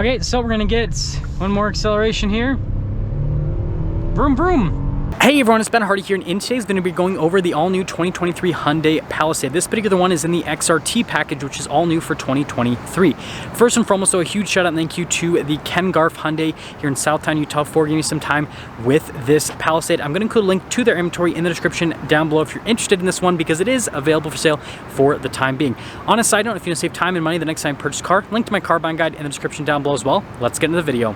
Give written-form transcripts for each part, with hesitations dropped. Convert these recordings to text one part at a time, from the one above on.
Okay, so we're gonna get one more acceleration here. Vroom, vroom. Hey everyone, it's Ben Hardy here, and in today's video we're going over the all-new 2023 Hyundai Palisade. This particular one is in the XRT package, which is all new for 2023. First and foremost, though, a huge shout out and thank you to the Ken Garf Hyundai here in Southtown, Utah for giving me some time with this Palisade. I'm going to include a link to their inventory in the description down below if you're interested in this one, because it is available for sale for the time being. On a side note, if you want to save time and money the next time you purchase a car, link to my car buying guide in the description down below as well. Let's get into the video.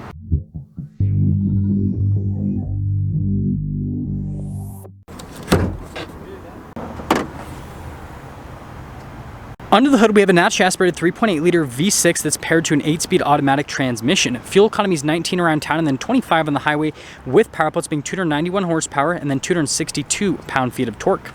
Under the hood, we have a naturally aspirated 3.8-liter V6 that's paired to an 8-speed automatic transmission. Fuel economy is 19 around town and then 25 on the highway, with power outputs being 291 horsepower and then 262 pound-feet of torque.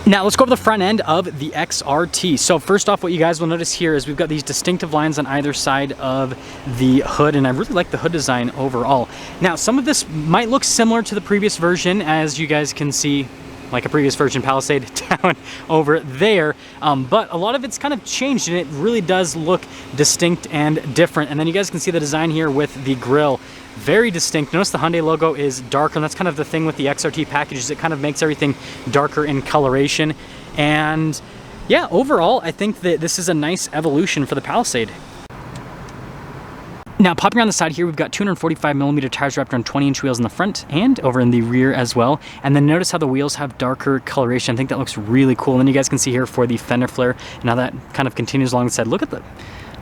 Now let's go over the front end of the XRT. So first off, what you guys will notice here is we've got these distinctive lines on either side of the hood, and I really like the hood design overall. Now some of this might look similar to the previous version, as you guys can see, like a previous version Palisade down over there, but a lot of it's kind of changed and it really does look distinct and different. And then you guys can see the design here with the grille, very distinct. Notice the Hyundai logo is darker, and that's kind of the thing with the XRT packages. It kind of makes everything darker in coloration. And yeah, overall I think that this is a nice evolution for the Palisade. Now, popping around the side here, we've got 245mm tires wrapped around 20-inch wheels in the front and over in the rear as well. And then notice how the wheels have darker coloration. I think that looks really cool. And then you guys can see here for the fender flare, and how that kind of continues along the side. Look at the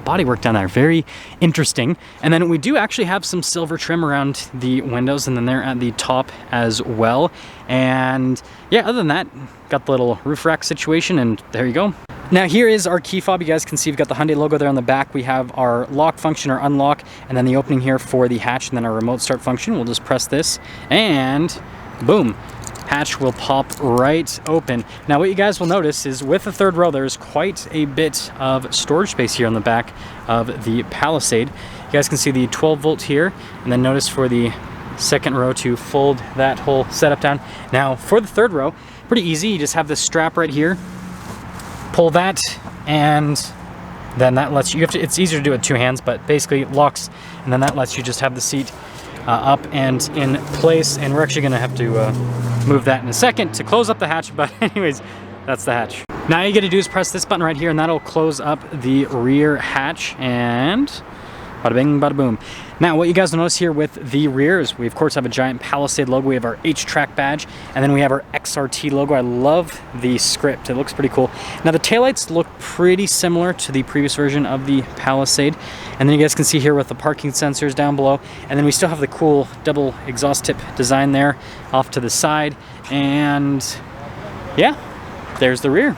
bodywork down there, very interesting. And then we do actually have some silver trim around the windows, and then they're at the top as well. And yeah, other than that, got the little roof rack situation, and there you go. Now here is our key fob. You guys can see we've got the Hyundai logo there on the back. We have our lock function or unlock, and then the opening here for the hatch, and then our remote start function. We'll just press this and boom, hatch will pop right open. Now what you guys will notice is with the third row, there's quite a bit of storage space here on the back of the Palisade. You guys can see the 12 volt here, and then notice for the second row to fold that whole setup down. Now for the third row, pretty easy. You just have this strap right here. Pull that, and then that lets you, it's easier to do it with two hands, but basically it locks, and then that lets you just have the seat up and in place. And we're actually gonna have to move that in a second to close up the hatch, but anyways, that's the hatch. Now all you gotta do is press this button right here, and that'll close up the rear hatch, and bada bing, bada boom. Now, what you guys will notice here with the rear is we, of course, have a giant Palisade logo. We have our H-Track badge, and then we have our XRT logo. I love the script. It looks pretty cool. Now, the taillights look pretty similar to the previous version of the Palisade. And then you guys can see here with the parking sensors down below. And then we still have the cool double exhaust tip design there off to the side. And yeah, there's the rear.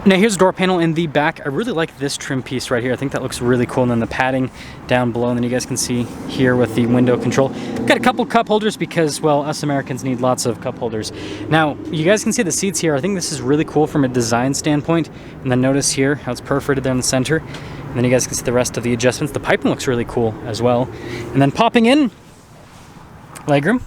Now here's the door panel in the back. I really like this trim piece right here. I think that looks really cool. And then the padding down below. And then you guys can see here with the window control. Got a couple cup holders because, well, us Americans need lots of cup holders. Now, you guys can see the seats here. I think this is really cool from a design standpoint. And then notice here how it's perforated there in the center. And then you guys can see the rest of the adjustments. The piping looks really cool as well. And then popping in, legroom.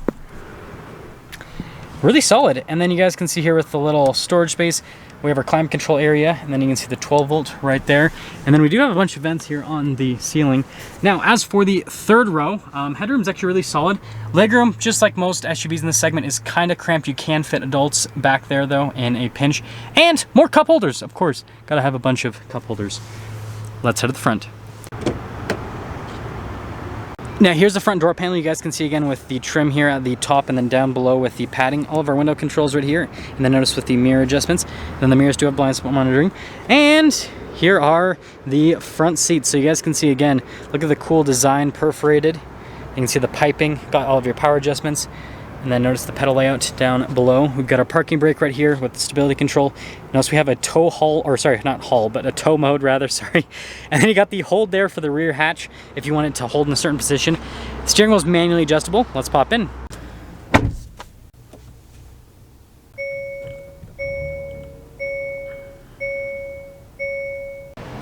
Really solid. And then you guys can see here with the little storage space, we have our climate control area, and then you can see the 12 volt right there. And then we do have a bunch of vents here on the ceiling. Now, as for the third row, headroom's actually really solid. Legroom, just like most SUVs in this segment, is kind of cramped. You can fit adults back there though in a pinch. And more cup holders, of course. Gotta have a bunch of cup holders. Let's head to the front. Now here's the front door panel. You guys can see again with the trim here at the top, and then down below with the padding. All of our window controls right here. And then notice with the mirror adjustments. Then the mirrors do have blind spot monitoring. And here are the front seats. So you guys can see again, look at the cool design, perforated. You can see the piping, got all of your power adjustments. And then notice the pedal layout down below. We've got our parking brake right here with the stability control. Notice we have a tow haul, or sorry, not haul, but a tow mode rather, sorry. And then you got the hold there for the rear hatch if you want it to hold in a certain position. The steering wheel is manually adjustable. Let's pop in.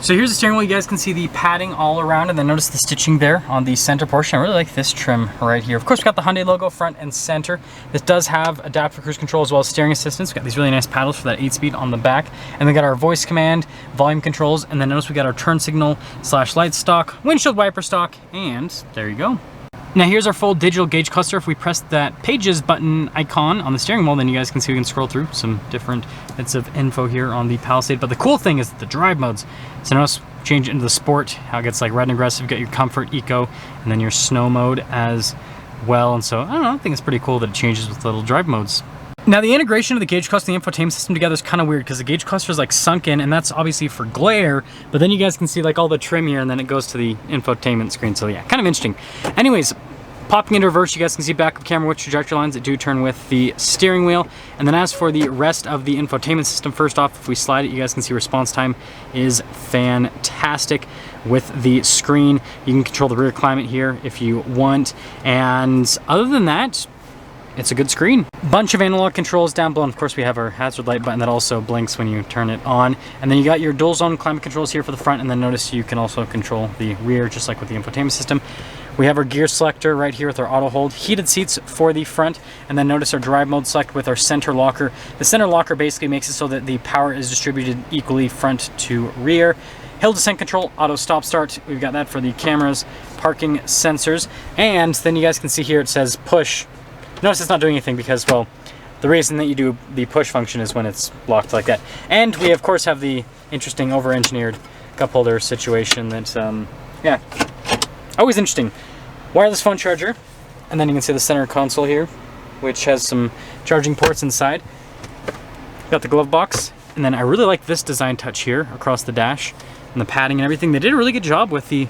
So here's the steering wheel. You guys can see the padding all around, and then notice the stitching there on the center portion. I really like this trim right here. Of course, we got the Hyundai logo front and center. This does have adaptive cruise control as well as steering assistance. We got these really nice paddles for that 8-speed on the back, and then got our voice command, volume controls, and then notice we got our turn signal / light stock, windshield wiper stock, and there you go. Now here's our full digital gauge cluster. If we press that pages button icon on the steering wheel, then you guys can see we can scroll through some different bits of info here on the Palisade. But the cool thing is the drive modes. So notice change into the sport, how it gets like red and aggressive, got your comfort, eco, and then your snow mode as well. And so I don't know, I think it's pretty cool that it changes with little drive modes. Now the integration of the gauge cluster and the infotainment system together is kind of weird because the gauge cluster is like sunk in, and that's obviously for glare, but then you guys can see like all the trim here, and then it goes to the infotainment screen. So yeah, kind of interesting. Anyways, popping into reverse, you guys can see backup camera with trajectory lines that do turn with the steering wheel. And then as for the rest of the infotainment system, first off, if we slide it, you guys can see response time is fantastic with the screen. You can control the rear climate here if you want. And other than that, it's a good screen. Bunch of analog controls down below, and of course we have our hazard light button that also blinks when you turn it on. And then you got your dual zone climate controls here for the front, and then notice you can also control the rear just like with the infotainment system. We have our gear selector right here with our auto hold, heated seats for the front, and then notice our drive mode select with our center locker. The center locker basically makes it so that the power is distributed equally front to rear. Hill descent control, auto stop start, we've got that for the cameras, parking sensors, and then you guys can see here it says push. Notice it's not doing anything because, well, the reason that you do the push function is when it's locked like that. And we of course have the interesting over-engineered cup holder situation that, yeah, always interesting. Wireless phone charger, and then you can see the center console here, which has some charging ports inside. Got the glove box, and then I really like this design touch here across the dash and the padding and everything. They did a really good job with the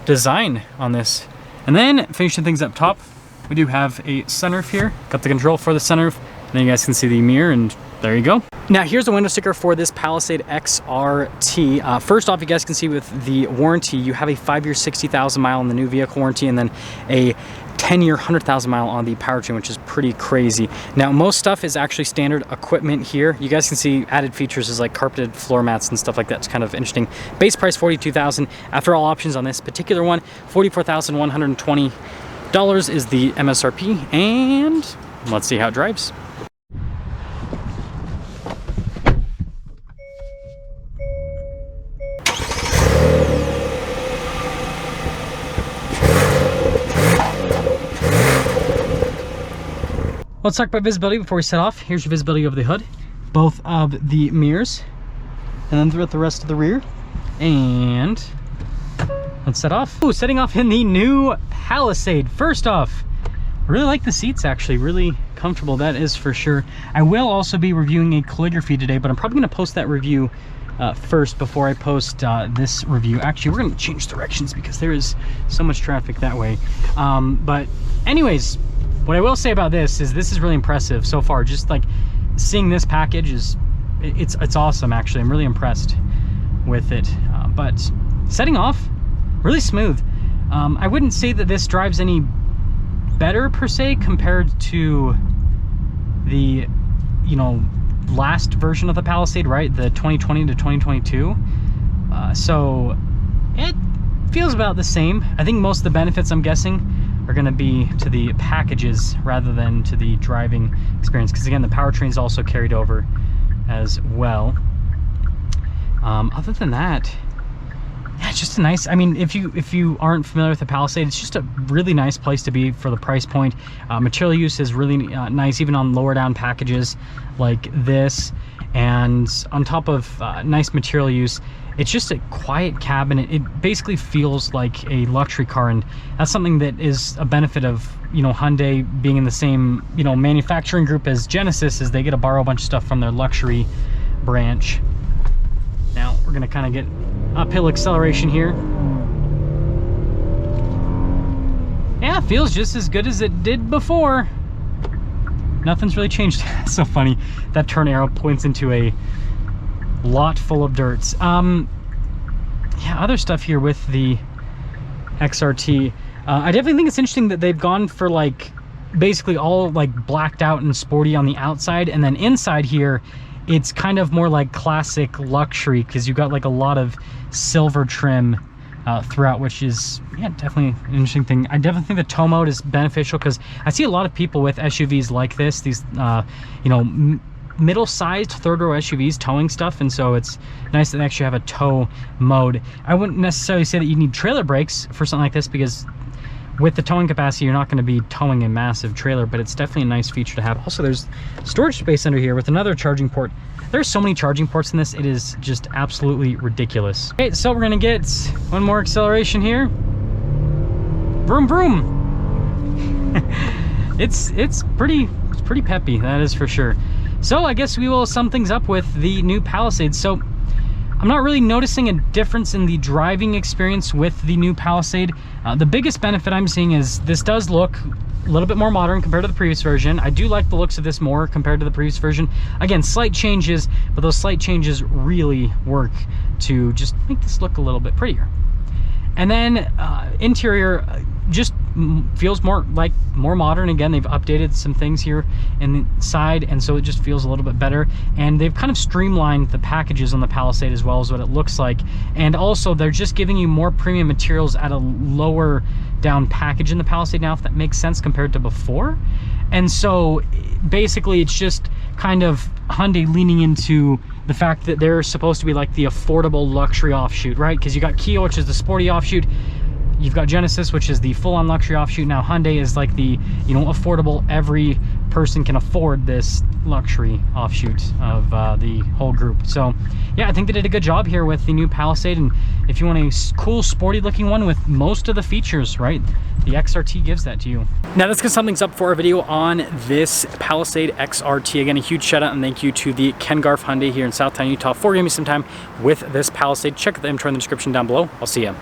design on this. And then finishing things up top, we do have a sunroof here. Got the control for the sunroof. And then you guys can see the mirror, and there you go. Now here's the window sticker for this Palisade XRT. First off, you guys can see with the warranty, you have a 5-year 60,000 mile on the new vehicle warranty, and then a 10-year 100,000 mile on the powertrain, which is pretty crazy. Now most stuff is actually standard equipment here. You guys can see added features is like carpeted floor mats and stuff like that. It's kind of interesting. Base price $42,000. After all options on this particular one, $44,120 is the MSRP, and let's see how it drives. Let's talk about visibility before we set off. Here's your visibility over the hood, both of the mirrors, and then throughout the rest of the rear. And let's set off. Ooh, setting off in the new Palisade. First off, I really like the seats, actually, really comfortable, that is for sure. I will also be reviewing a calligraphy today, but I'm probably gonna post that review first before I post this review. Actually, we're gonna change directions because there is so much traffic that way. But anyways, what I will say about this is really impressive so far. Just like seeing this package it's awesome, actually. I'm really impressed with it. But setting off, really smooth. I wouldn't say that this drives any better per se compared to the, you know, last version of the Palisade, right? The 2020 to 2022. So it feels about the same. I think most of the benefits, I'm guessing, are going to be to the packages rather than to the driving experience, because again the powertrain is also carried over as well. Other than that, yeah, it's just a nice, I mean, if you aren't familiar with the Palisade, it's just a really nice place to be for the price point. Material use is really nice, even on lower down packages like this, and on top of nice material use, it's just a quiet cabin. It basically feels like a luxury car, and that's something that is a benefit of, you know, Hyundai being in the same, you know, manufacturing group as Genesis, is they get to borrow a bunch of stuff from their luxury branch. Now we're gonna kind of get uphill acceleration here. Yeah, it feels just as good as it did before. Nothing's really changed. It's so funny, that turn arrow points into a lot full of dirts. Yeah, other stuff here with the XRT. I definitely think it's interesting that they've gone for like basically all like blacked out and sporty on the outside, and then inside here it's kind of more like classic luxury because you've got like a lot of silver trim throughout, which is, yeah, definitely an interesting thing. I definitely think the tow mode is beneficial because I see a lot of people with SUVs like this, these, you know, middle-sized third-row SUVs towing stuff, and so it's nice that they actually have a tow mode. I wouldn't necessarily say that you need trailer brakes for something like this because with the towing capacity, you're not going to be towing a massive trailer, but it's definitely a nice feature to have. Also, there's storage space under here with another charging port. There's so many charging ports in this, it is just absolutely ridiculous. Okay, so we're gonna get one more acceleration here. Vroom vroom. it's pretty peppy, that is for sure. So I guess we will sum things up with the new Palisade. So I'm not really noticing a difference in the driving experience with the new Palisade. The biggest benefit I'm seeing is this does look a little bit more modern compared to the previous version. I do like the looks of this more compared to the previous version. Again, slight changes, but those slight changes really work to just make this look a little bit prettier. And then interior just feels more modern. Again, they've updated some things here inside, and so it just feels a little bit better. And they've kind of streamlined the packages on the Palisade as well as what it looks like. And also they're just giving you more premium materials at a lower down package in the Palisade now, if that makes sense compared to before. And so basically it's just kind of Hyundai leaning into the fact that they're supposed to be like the affordable luxury offshoot, right? Because you got Kia, which is the sporty offshoot. You've got Genesis, which is the full-on luxury offshoot. Now Hyundai is like the, you know, affordable, every person can afford this luxury offshoot of the whole group. So yeah, I think they did a good job here with the new Palisade. And if you want a cool, sporty looking one with most of the features, right, the XRT gives that to you. Now that's gonna sum things up for our video on this Palisade XRT. Again, a huge shout out and thank you to the Ken Garff Hyundai here in Southtown, Utah for giving me some time with this Palisade. Check out the info in the description down below. I'll see you.